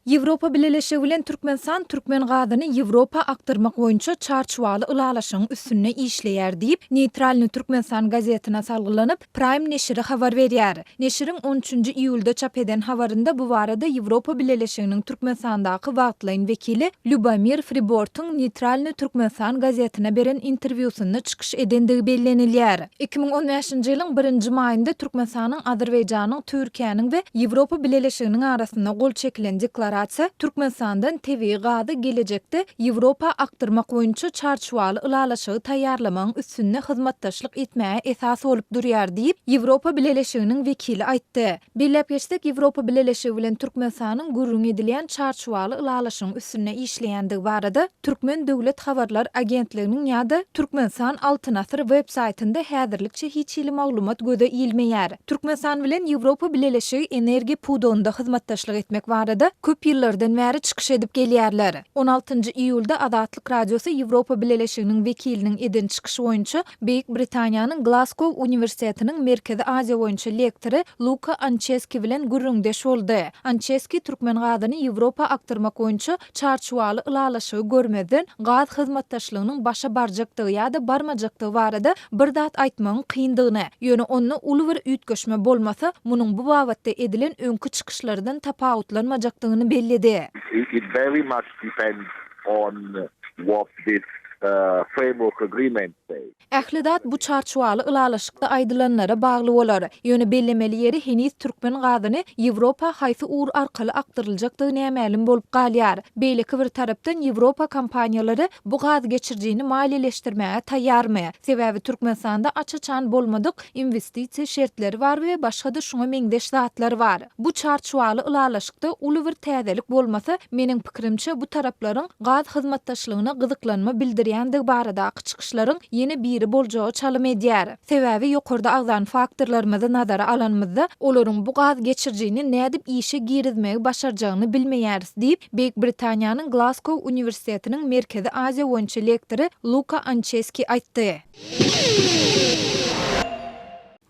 Ýewropa Birleşigi bilen Türkmenistan türkmen gadyny Ýewropa aktyrmak boýunça çarçuwaly ylalaşyň üstüne işleýär diýip Neytralny Türkmenistan gazetine salgylanyp Prime neşiri habar berýär. Neşiriň 13-nji iýulda çap eden habarynda bu barada Ýewropa Birleşiginiň Türkmenistandaky wagtlaýyn wekili Lubomir Fribortyň Neytralny Türkmenistan gazetine beren interwýusyny çykyş edendigi bellenilýär. 2015-nji ýylyň 1-nji maýynda Türkmenistanyň Azerbaýjanyň, Türkiýanyň we Ýewropa Birleşiginiň arasynda gol çekilen Türkmenistandan tebii gady gelecekde Ýewropa aktyrmak boýunça çarçuwaly ylalaşygy taýýarlamaň üstünde hyzmatdaşlyk etmäge esas bolup durýar diýip Ýewropa Birleşiginiň wekili aýtdy. Bellep geçdik Ýewropa Birleşigi bilen Türkmenistanyň gurrun edilen çarçuwaly ylalaşyň üstüne işleýändigi barada Türkmen Döwlet Habarlar Agentliginiň ýa-da Türkmenistan Altyn Asr web saytynda häzirlikçe hiç ýyly maglumat göze ilmeýär. Türkmenistan bilen Ýewropa Birleşigi energi pudonda hyzmatdaşlyk etmek barada köp ýyllardan bäri çykyş edip gelýärler. 16-njy iýulda Azatlyk Radiosy Ýewropa Birleşiginiň wekiliniň eden çykyşy boýunça Beýik Britaniýanyň Glasgow Uniwersitetiniň Merkezi Aziýa boýunça lektory Luka Anceski bilen gurrundeş boldy. Anceski türkmen gadyny Ýewropa aktyrmak boýunça çarçuwaly ylalaşygy görmeden gaz hyzmatdaşlygynyň başa barjakdygy ýa-da barmajakdygy barada bir dat aýtmagyň kyndygyny, ýöne onu uly bir üýtgeşme bolmasa, munyň bu babatda edilen öňkü çykyşlardan tapawutlanmajakdygyny belledi. It very much depends on what this framework agreement says. Ählidat bu çarçuwaly ylalaşykda aýdylanlara bagly bolar. Ýöne bellemeli ýeri heniz türkmen gadyny Ýewropa haýsy ur arkaly aktyryljakdygy nämälim bolup galýar. Beýleki bir tarapdan Ýewropa kompaniýalary bu gaz geçirjini maliýeleşdirmäge taýýarmy? Sebäbi Türkmenistanda açaçan bolmadyk investisiýa şertleri bar we başga da şuňa meňdeş zatlar bar. Bu çarçuwaly ylalaşykda uly bir täzelik bolmasa, meniň pikirimçe bu taraplaryň gaz hyzmatdaşlygyna gyzyklanma bildirýändigi baradaky çykyşlaryň ýene biri boljagy çalym edýär. Sebäbi ýokarda agzan faktorlarymyzy nazara alanmyzda olaryň bu gaz geçirjini nädip işe girizmegi başarjagyny bilmeýäris diýip Beýik Britaniýanyň Glasgow Uniwersitetiniň Merkezi Aziýa boýunça lektory Luka Anceski aýtdy.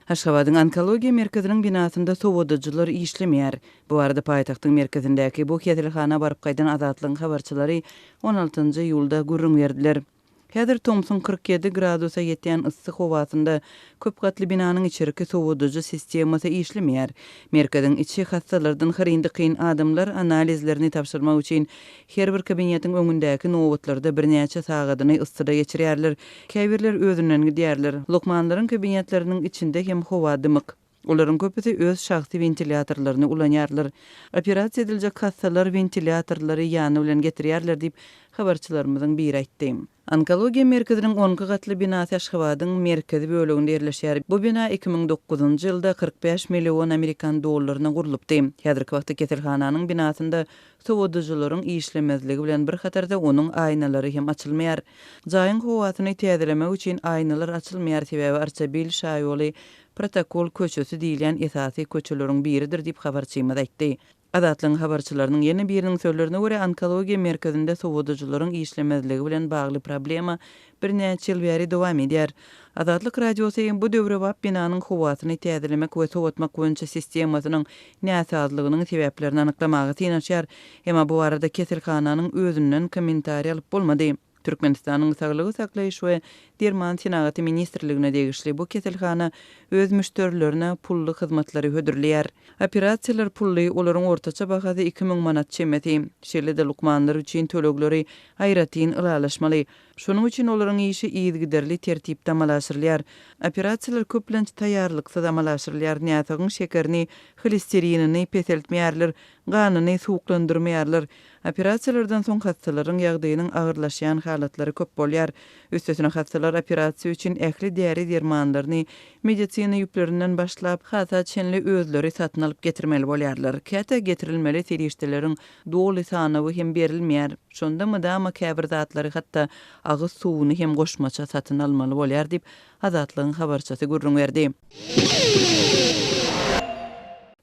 Aşgabatyň onkologiýa merkeziniň binasynda sowadyjylar işlemeýär. Bu arada paýtagtyň merkezindäki bu kesilhana baryp gaýdan Azatlygyň habarçylary 16-njy iýulda gurrun berdiler. Häzir Thomson 47 gradusa ýetýän yssyk howasynda köp gatly binanyň içeriki sowadyjy sistemasy işlemeýär. Merkeziň içi hastalardan hyryndy kyn adamlar analizlerini tapşyrmak üçin her bir kabinetiň öňündäki nowatlarda birnäçe sagadyny yssyda geçirýärler. Käbirler özünden gidýärler. Lokmanlaryň kabinetleriniň içinde hem howa dymyk. Olaryň köpüsi öz şahsy ventilatorlaryny ulanýarlar. Operasiýa ediljek hastalar ventilatorlary ýany bilen getirýärler diýip habarçylarymyzyň biri aýtdy. Onkologiýa merkeziniň 10 gatly binasy Aşgabatyň merkezi böleginde ýerleşýär. Bu bina 2009-njy ýylda 45 million Amerikan dollaryna gurulupdy. Häzirki wagtda kesilhananyň binasynda sowadyjylaryň işlemezligi bilen bir hatarda onuň aýnalary hem açylmaýar. Jaýyň howasyny täzelemek üçin aýnalar açylmaýar sebäbi arçabil şaýoly protokol köçesi diýilen esasy köçeleriň biridir diýip habarçymyz aýtdy. Azatlyň habarçylarynyň ýene biriniň sözlerine görä onkologiýa merkezinde sowadyjylaryň işlemezligi bilen bagly problema birnäçe ýyl bäri dowam edýär. Azatlyk Radiosy bu döwre wap binanyň howasyny täzelemek we sowatmak boýunça sistemasynyň näsazlygynyň sebäplerini anyklamagy synaşýar. Emma bu arada kesilhananyň özünden kommentariýa alyp bolmady. Türkmenistanyň Saglygy saklaýyş we Derman Senagaty ministrligine degişli bu kesilhana öz müşterilerine pully hyzmatlary hödürleýär. Operasiýalar pully, olaryň ortaça bahasy 2000 manat çemeti. Şeýle-de lukmanlar üçin tölegleri aýratyn ylalaşmaly. Şonuň üçin olaryň işi ýygyderli tertipde amalaşdyrylýar. Operasiýalar köplenç taýýarlyksyz amalaşdyrylýar. Näsagyň şekerini, holesterinini peseltmeýärler, ganyny suwuklandyrmaýarlar. Operasiýalardan soň hastalaryň ýagdaýynyň agyrlaşýan halatlary köp bolýar. Üstesine hastalar operasiýa üçin ähli däri dermanlaryny medisina ýüplerinden başlap hata çenli özleri satyn alyp getirmeli bolýarlar. Käte getirilmeli terişdeleriň doly sanawy hem berilmeýär. Şonda mydama käbir zatlary hatda agyz suwuny hem goşmaça satyn almaly bolýar diýip Azatlygyň habarçysy gurrun berdi.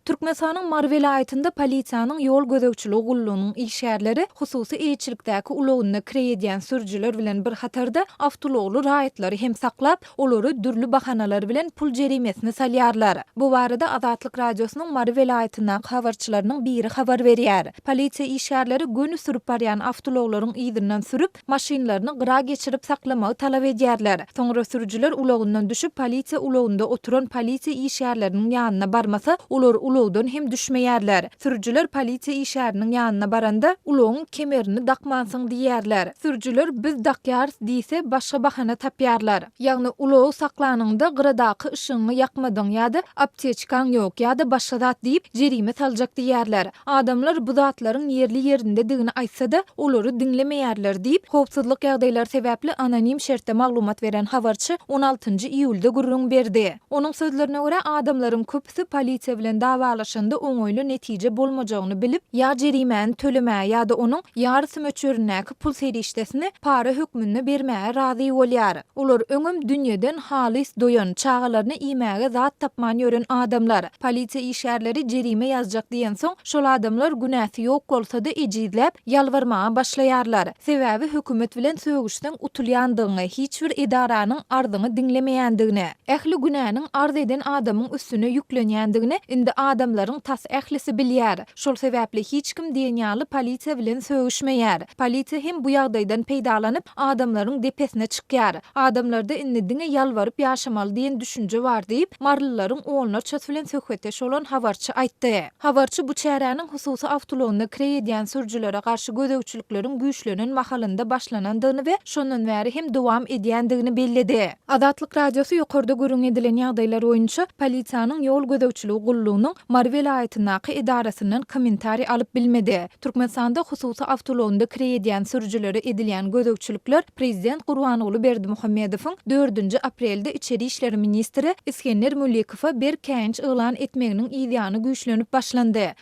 Türkmenistanyň Mar welaýatynda polisiýanyň ýol gözegçiligi gullugynyň işgärleri hususy eýçilikdäki ulogyny kirediýän sürüjiler bilen bir hatarda awtologly raýatlary hem saklap, olary dürli bahanalar bilen pul jerimesine salýarlar. Bu barada Azatlyk radiosynyň Mar welaýatyna habarçylarynyň biri habar berýär. Polisiýa işgärleri göni sürüp barýan awtologlaryň ýygynyň sürüp, maşynlaryny gyra geçirip saklamagy talap edýärler. Soňra sürüjiler ulogyndan düşüp polisiýa ulogynda oturan polisiýa işgärleriniň ýanyna barmasa, olar ulogdan hem düşmeýärler. Sürüjiler polisiýa işgäriniň ýanyna baranda ulogyň kemerini dakmansyň diýärler. Sürüjiler biz dakýarys diýse başga bahana tapýarlar. Ýagny ulogy saklanýanda gyradaky ışıgyny ýakmadyň ýa-da aptečkaň ýok ýa-da başga zat diýip jerime saljak diýärler. Adamlar bu zatlaryň yerli ýerinde digini aýtsa-da olary dinlemeýärler diýip howpsuzlyk ýagdaýlary sebäpli anonim şertde maglumat beren habarçy 16-njy iýulda gurrun berdi. Onuň sözlerine görä adamlaryň köpüsi polisiýa bilen dawalaşanda oňoýly netije bolmajagyny bilip, ýa jerimeni tölemäge ýa-da onuň ýarysy möçürünäki pul serişdesini para hökmünde bermäge razy bolýar. Olar öňüm dünýeden halis doýan çağalaryny iýmäge zat tapman ýören adamlar. Polisiýa işgärleri jerime ýazjak diýen soň, şol adamlar günäsi ýok bolsa-da ejizläp ýalvarmaga başlaýarlar. Sebäbi hökümet bilen sögüşden utulýandygyny, hiç bir edaranyň arzyny dinlemeýändigini, ähli günäniň arz eden adamyň üstüne ýüklenýändigini indi adamlaryň tas ählisi bilýär. Şol sebäpli hiç kim diýenýaly polisiýa bilen sögüşmeýär. Polisiýa hem bu ýagdaýdan peýdalanyp adamlaryň depesine çykýar. Adamlarda indi diňe ýalwaryp ýaşamaly diýen düşünje bar diýip marlylaryň oğluna çöt bilen söhbetdeş bolan habarçy aýtdy. Habarçy bu çäräniň hususy awtologyny kirediýän sürüjilere garşy gözegçilikleriň güýçlenen mahalynda başlanandygyny we şondan bäri hem dowam edýändigini bellidi. Azatlyk radiosy ýokarda görüň edilen ýagdaýlar boýunça polisiýanyň ýol gözegçiligi gullugynyň Mar welaýatynaky edarasynyň kommentari alyp bilmedi. Türkmenistanda hususy awtologynda kirediýän sürüjilere edilýän gözegçilikler prezident Gurbanuly Berdimuhammedowyň 4-nji aprelde içeri işleri ministri İskender Mulikowa bir kenç elan etmeginiň ýygyny güýçlenip başlandy.